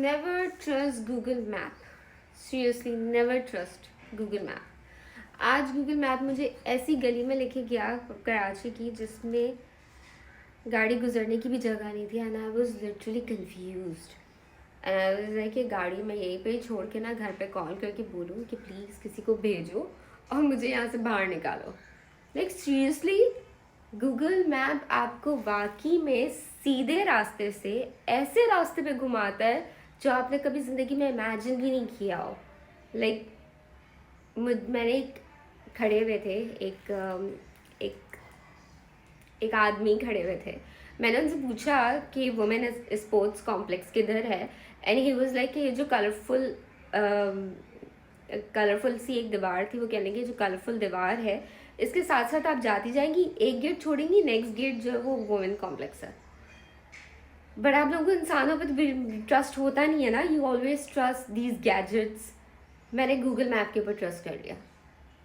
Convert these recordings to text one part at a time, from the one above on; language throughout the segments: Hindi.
Never trust Google map. Seriously never trust Google map. आज गूगल मैप मुझे ऐसी गली में लेके गया कराची की जिसमें गाड़ी गुजरने की भी जगह नहीं थी and I was literally confused and I was like कि गाड़ी मैं यहीं पे ही छोड़ के ना घर पे कॉल करके बोलूँ कि प्लीज़ किसी को भेजो और मुझे यहाँ से बाहर निकालो। लाइक सीरियसली गूगल मैप आपको वाकई में सीधे रास्ते से ऐसे रास्ते पे घुमाता है जो आपने कभी ज़िंदगी में इमेजिन भी नहीं किया हो। लाइक मैंने खड़े हुए थे एक एक आदमी खड़े हुए थे। मैंने उनसे पूछा कि वुमेन स्पोर्ट्स कॉम्प्लेक्स किधर है एंड ही वाज लाइक कि ये जो कलरफुल सी एक दीवार थी, वो कहने की जो कलरफुल दीवार है इसके साथ साथ आप जाती जाएंगी, एक गेट छोड़ेंगी, नेक्स्ट गेट जो है वो वुमेन कॉम्प्लेक्स है। बट आप लोगों को इंसानों पर तो ट्रस्ट होता नहीं है ना, you always trust these gadgets. मैंने गूगल मैप के ऊपर ट्रस्ट कर लिया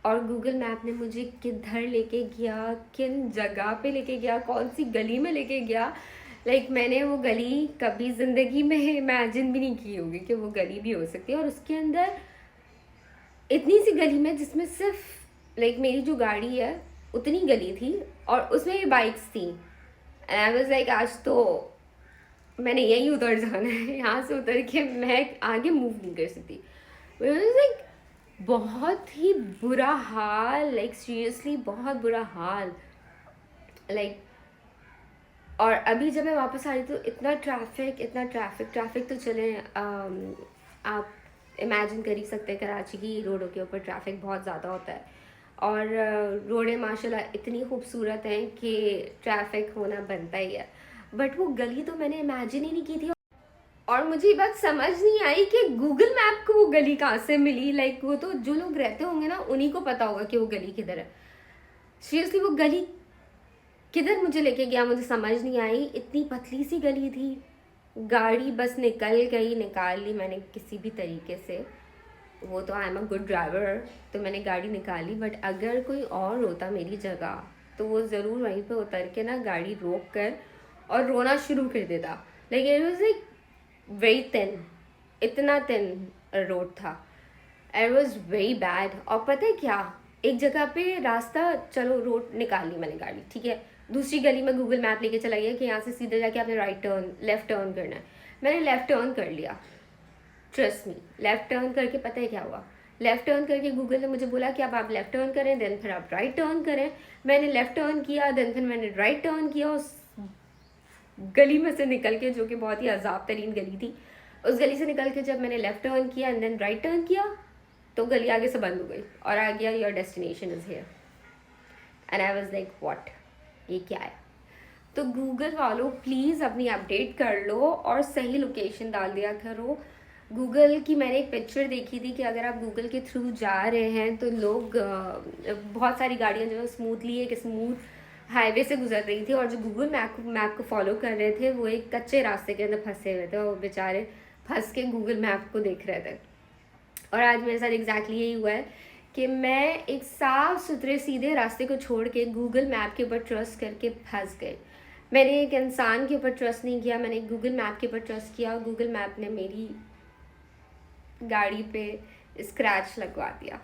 और गूगल मैप ने मुझे किधर लेके गया, किन जगह पे लेके गया, कौन सी गली में लेके गया। लाइक मैंने वो गली कभी ज़िंदगी में इमेजिन भी नहीं की होगी कि वो गली भी हो सकती है। और उसके अंदर इतनी सी गली में जिसमें सिर्फ लाइक मेरी जो गाड़ी है उतनी गली थी और उसमें भी बाइक्स थी एंड आई वाज लाइक आज तो मैंने यही उतर जाना है, यहाँ से उतर के मैं आगे मूव नहीं कर सकती। लाइक बहुत ही बुरा हाल, लाइक सीरियसली बहुत बुरा हाल। लाइक और अभी जब मैं वापस आ रही तो इतना ट्रैफिक तो चले आप इमेजिन कर ही सकते हैं कराची की रोडों के ऊपर ट्रैफिक बहुत ज़्यादा होता है और रोडें माशाल्लाह इतनी खूबसूरत हैं कि ट्रैफिक होना बनता ही है। बट वो गली तो मैंने इमेजिन ही नहीं की थी और मुझे ये बात समझ नहीं आई कि गूगल मैप को वो गली कहाँ से मिली। लाइक वो तो जो लोग रहते होंगे ना उन्हीं को पता होगा कि वो गली किधर है। सीरियसली वो गली किधर मुझे लेके गया मुझे समझ नहीं आई। इतनी पतली सी गली थी, गाड़ी बस निकाल ली मैंने किसी भी तरीके से। वो तो I am a good driver तो मैंने गाड़ी निकाली, बट अगर कोई और होता मेरी जगह तो वो ज़रूर वहीं पे उतर के ना गाड़ी रोक कर और रोना शुरू कर देता। Like it was like very thin, इतना थिन रोड था। It was very bad. और पता है क्या, एक जगह पे रास्ता, चलो रोड निकाल ली मैंने गाड़ी, ठीक है, दूसरी गली में गूगल मैप लेके चला गया कि यहाँ से सीधे जाके आपने लेफ़्ट टर्न करना है। मैंने लेफ़्ट टर्न कर लिया, ट्रस्ट मी। लेफ़्ट टर्न करके पता है क्या हुआ, लेफ़्ट टर्न करके गूगल ने मुझे बोला कि अब आप लेफ़्ट टर्न करें, देन फिर आप राइट टर्न करें। मैंने लेफ़्ट टर्न किया, देन फिर मैंने राइट टर्न किया। उस गली में से निकल के, जो कि बहुत ही अजाब तरीन गली थी, उस गली से निकल के जब मैंने लेफ़्ट टर्न किया एंड देन राइट टर्न किया तो गली आगे से बंद हो गई और आ गया your destination is here and I was like what, ये क्या है। तो गूगल वालों प्लीज़ अपनी अपडेट कर लो और सही लोकेशन डाल दिया करो। गूगल की मैंने एक पिक्चर देखी थी कि अगर आप गूगल के थ्रू जा रहे हैं तो लोग बहुत सारी गाड़ियाँ जो है स्मूथली एक स्मूथ हाईवे से गुजर रही थी और जो गूगल मैप को फॉलो कर रहे थे वो एक कच्चे रास्ते के अंदर फंसे हुए थे और बेचारे फंस के गूगल मैप को देख रहे थे। और आज मेरे साथ एग्जैक्टली यही हुआ है कि मैं एक साफ सुथरे सीधे रास्ते को छोड़ के गूगल मैप के ऊपर ट्रस्ट करके फंस गई। मैंने एक इंसान के ऊपर ट्रस्ट नहीं किया, मैंने गूगल मैप के ऊपर ट्रस्ट किया। गूगल मैप ने मेरी गाड़ी पे स्क्रैच लगवा दिया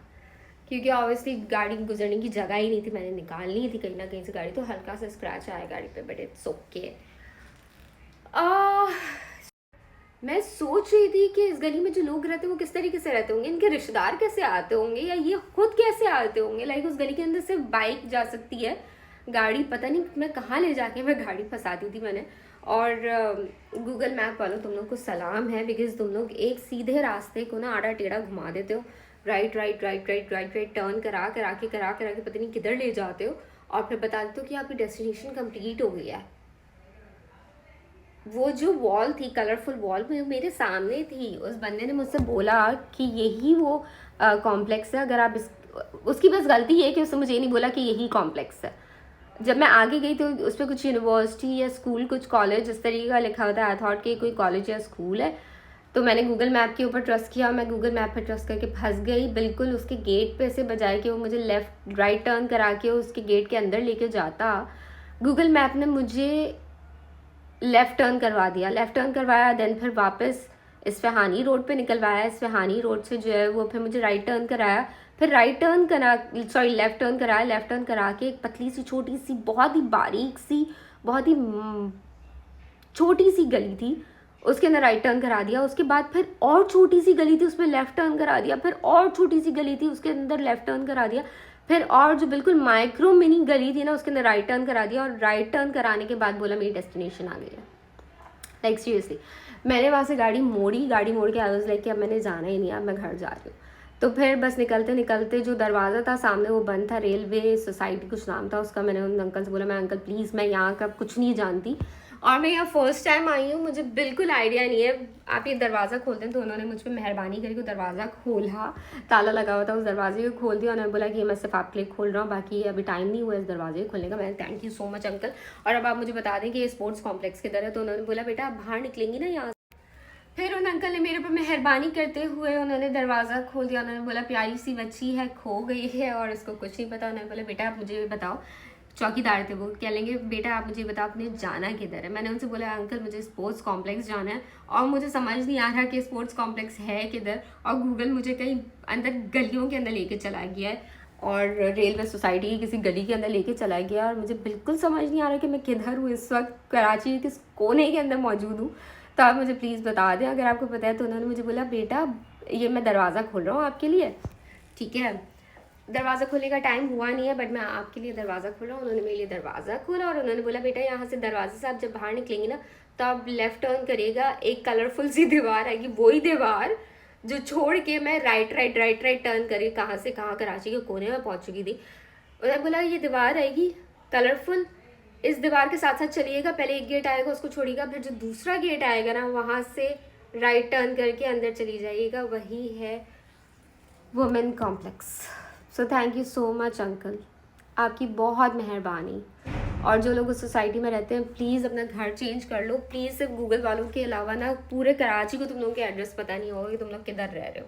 क्योंकि ऑब्वियसली गाड़ी गुजरने की जगह ही नहीं थी, मैंने निकालनी थी कहीं ना कहीं से गाड़ी, तो हल्का सा स्क्रैच आया गाड़ी पे, बट इट्स ओके। मैं सोच रही थी कि इस गली में जो लोग रहते हैं वो किस तरीके से रहते होंगे, इनके रिश्तेदार कैसे आते होंगे या ये खुद कैसे आते होंगे। लाइक उस गली के अंदर सिर्फ बाइक जा सकती है, गाड़ी पता नहीं मैं कहाँ ले जाके मैं गाड़ी फंसा दी थी मैंने। और गूगल मैप वालों तुम लोग को सलाम है, बिकॉज तुम लोग एक सीधे रास्ते को ना आड़ा टेढ़ा घुमा देते हो, राइट टर्न करा के पता नहीं किधर ले जाते हो और फिर बता देते हो कि आपकी डेस्टिनेशन कंप्लीट हो गई है। वो जो वॉल थी, कलरफुल वॉल में मेरे सामने थी, उस बंदे ने मुझसे बोला कि यही वो कॉम्प्लेक्स है, अगर आप उसकी बस गलती है कि उसने मुझे ये नहीं बोला कि यही कॉम्प्लेक्स है। जब मैं आगे गई तो उस पर कुछ यूनिवर्सिटी या स्कूल, कुछ कॉलेज इस तरीके का लिखा हुआ था। आई थॉट कि कोई कॉलेज या स्कूल है, तो मैंने गूगल मैप के ऊपर ट्रस्ट किया। मैं गूगल मैप पर ट्रस्ट करके फंस गई बिल्कुल उसके गेट पे से, बजाय कि वो मुझे राइट टर्न करा के उसके गेट के अंदर लेके जाता, गूगल मैप ने मुझे लेफ़्ट टर्न करवा दिया। लेफ़्ट टर्न करवाया, देन फिर वापस इस्फहानी रोड पे निकलवाया, इस्फहानी रोड से जो है वो फिर मुझे राइट टर्न कराया, फिर राइट टर्न करा, सॉरी लेफ़्ट टर्न कराया, लेफ़्ट टर्न करा के एक पतली सी छोटी सी बहुत ही बारीक सी बहुत ही छोटी सी गली थी, उसके अंदर राइट टर्न करा दिया। उसके बाद फिर और छोटी सी गली थी, उसमें लेफ़्ट टर्न करा दिया, फिर और छोटी सी गली थी, उसके अंदर लेफ़्ट टर्न करा दिया, फिर और जो बिल्कुल माइक्रो मिनी गली थी ना उसके अंदर राइट टर्न करा दिया। और राइट टर्न कराने के बाद बोला मेरी डेस्टिनेशन आ गई है। लाइक सीरियसली मैंने वहाँ से गाड़ी मोड़ी के आई वाज लाइक कि अब मैंने जाना ही नहीं, अब मैं घर जा रही हूँ। तो फिर बस निकलते निकलते जो दरवाज़ा था सामने वो बंद था, रेलवे सोसाइटी कुछ नाम था उसका। मैंने उन अंकल से बोला मैं अंकल प्लीज़ मैं यहाँ का कुछ नहीं जानती और मैं यहाँ फर्स्ट टाइम आई हूँ, मुझे बिल्कुल आइडिया नहीं है, आप ये दरवाज़ा खोलते हैं। तो उन्होंने मुझ पर मेहरबानी करके दरवाज़ा खोला, ताला लगा हुआ था, उस दरवाजे को खोल दिया। उन्होंने बोला कि मैं सिर्फ आपके लिए खोल रहा हूँ, बाकी अभी टाइम नहीं हुआ इस दरवाजे को खोलने का। मैंने thank you so much uncle, और अब आप मुझे बता दें कि ये स्पोर्ट्स कॉम्प्लेक्स किधर है। तो उन्होंने बोला बेटा आप बाहर निकलेंगी ना यहाँ। फिर उन अंकल ने मेरे पर मेहरबानी करते हुए उन्होंने दरवाज़ा खोल दिया। उन्होंने बोला प्यारी सी बच्ची है, खो गई है और उसको कुछ नहीं पता। उन्होंने बोला बेटा आप मुझे बताओ, चौकीदार थे वो, कह लेंगे बेटा आप मुझे बताओ आपने जाना किधर है। मैंने उनसे बोला अंकल मुझे स्पोर्ट्स कॉम्प्लेक्स जाना है और मुझे समझ नहीं आ रहा कि स्पोर्ट्स कॉम्प्लेक्स है किधर, और गूगल मुझे कहीं अंदर गलियों के अंदर लेके चला गया है और रेलवे सोसाइटी की किसी गली के अंदर लेके चला गया, और मुझे बिल्कुल समझ नहीं आ रहा कि मैं किधर हूँ इस वक्त, कराची किस कोने के अंदर मौजूद हूँ। तो आप मुझे प्लीज़ बता दें अगर आपको पता है। तो उन्होंने मुझे बोला बेटा ये मैं दरवाज़ा खोल रहा हूँ आपके लिए, ठीक है। दरवाज़ा खोलने का टाइम हुआ नहीं है बट मैं आपके लिए दरवाज़ा खोल रहा हूँ। उन्होंने मेरे लिए दरवाज़ा खोला और उन्होंने बोला बेटा यहाँ से दरवाजे से आप जब बाहर निकलेंगे ना तो आप लेफ़्ट टर्न करिएगा, एक कलरफुल सी दीवार आएगी, वही दीवार जो छोड़ के मैं राइट टर्न करी, कहाँ से कहाँ कराची के कोने में पहुँच चुकी थी। उन्होंने बोला ये दीवार आएगी कलरफुल, इस दीवार के साथ साथ चलिएगा, पहले एक गेट आएगा उसको छोड़िएगा, फिर जो दूसरा गेट आएगा ना वहाँ से राइट टर्न करके अंदर चली जाइएगा, वही है women complex. So thank you so much uncle, आपकी बहुत मेहरबानी। और जो लोग उस सोसाइटी में रहते हैं प्लीज़ अपना घर चेंज कर लो प्लीज़। सिर्फ गूगल वालों के अलावा ना पूरे कराची को तुम लोगों के एड्रेस पता नहीं होगा कि तुम लोग किधर रह रहे हो।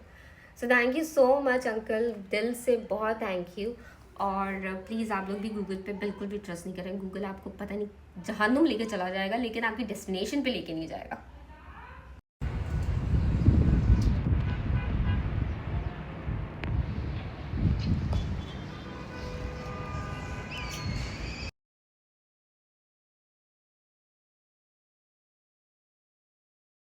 So thank you so much uncle, दिल से बहुत थैंक यू। और प्लीज़ आप लोग भी गूगल पे बिल्कुल भी ट्रस्ट नहीं करें। गूगल आपको पता नहीं जहन्नुम लेके चला जाएगा लेकिन आपकी डेस्टिनेशन पे लेके नहीं जाएगा।